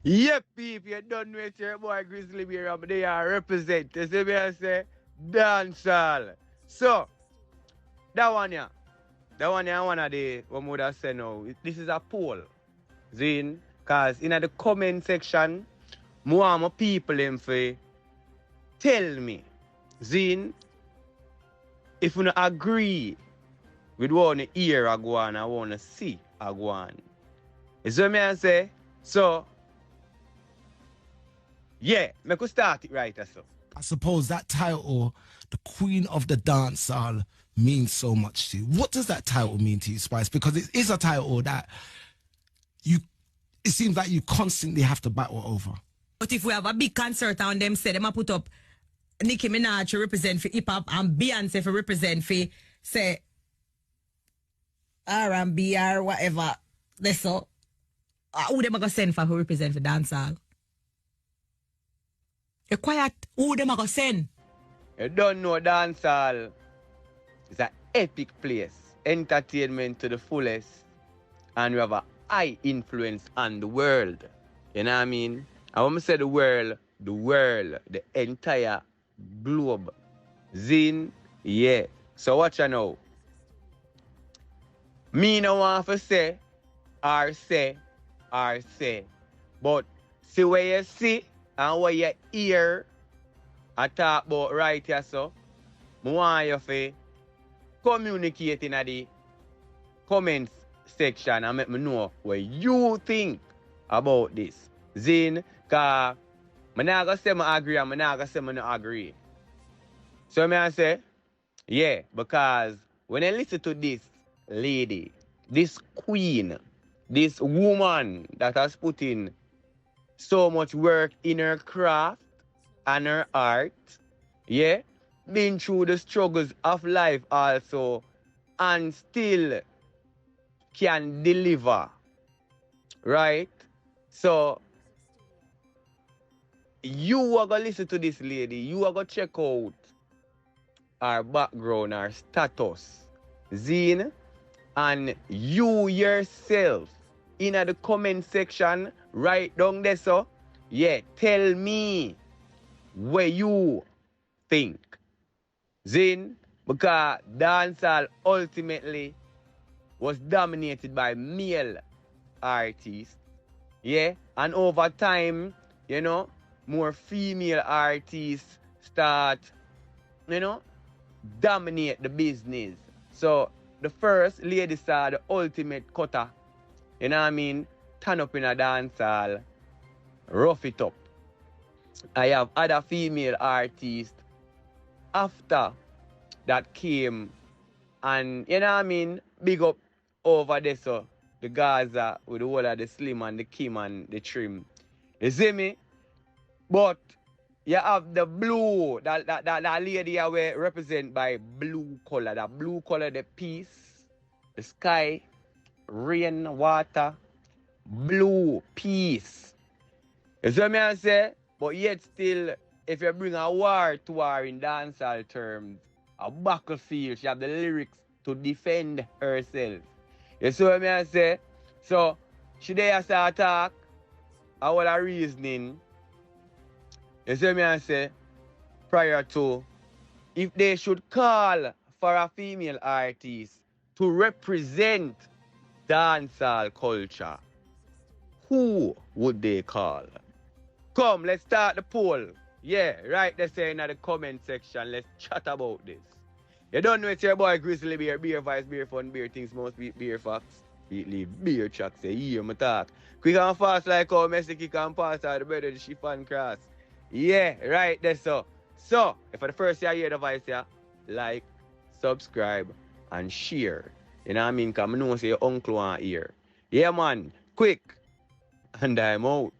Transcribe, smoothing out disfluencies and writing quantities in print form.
Yep, people, you don't know it's your boy Grizzly Bear, but they are represent. You see me, I say, dancehall. So, that one, yeah. That one, yeah, one of the, what would I say now? This is a poll. Zin, because in the comment section, more people them for tell me, Zin, if you don't agree with what you hear I go on, I want to see I go on. You see me, I say? So, yeah, me could start it right, so. I suppose that title, the Queen of the Dancehall, means so much to you. What does that title mean to you, Spice? Because it is a title that it seems like you constantly have to battle over. But if we have a big concert and them say them a put up Nicki Minaj to represent for hip hop and Beyonce for represent for say R&B or whatever, that's so. Who them a go send for represent for dancehall? You quiet. Who them a go send? You don't know dancehall. It's an epic place. Entertainment to the fullest. And we have a high influence on the world. You know what I mean? And when I say the world, the entire globe. Zin, yeah. So watch you now. Me no want to say. But see what you see and what you hear, I talk about right here, so I want you to communicate in the comments section and let me know what you think about this. Zin, because I'm not going to say I agree and I'm not going to say I don't agree. So I say, yeah, because when I listen to this lady, this queen, this woman that has put in so much work in her craft and her art, yeah, been through the struggles of life also, and still can deliver, right? So, you are going to listen to this lady, you are going to check out her background, her status, Zine, and you yourself in the comment section, right down there, so, yeah, tell me what you think. Zin, because dancehall ultimately was dominated by male artists, yeah, and over time, you know, more female artists start, you know, dominate the business. So, the first lady saw the ultimate cutter, you know what I mean, turn up in a dancehall, rough it up. I have other female artists after that came, and you know what I mean, big up over there, so the Gaza with the whole of the Slim and the Kim and the Trim. You see me? But you have the blue, that lady were represented by blue color. That blue color, the peace, the sky, rain, water, blue, peace. You see what I say? But yet still, if you bring a war to her in dancehall terms, a battlefield, she have the lyrics to defend herself. You see what I say? So, she there as an attack, what a reasoning. You see what I say? Prior to, if they should call for a female artist to represent dancehall culture, who would they call? Come, let's start the poll. Yeah, right there say in the comment section. Let's chat about this. You don't know it's your boy Grizzly Bear, beer vibes, beer fun, beer things, most beer facts. Leave beer chat, say, hear me talk. Quick and fast like how Messi kick and pass out the bread of the ship and cross. Yeah, right there so. So, if for the first time you hear the voice here, like, subscribe, and share. You know what I mean? Because I know say your uncle want hear. Yeah, man, quick. And I'm out.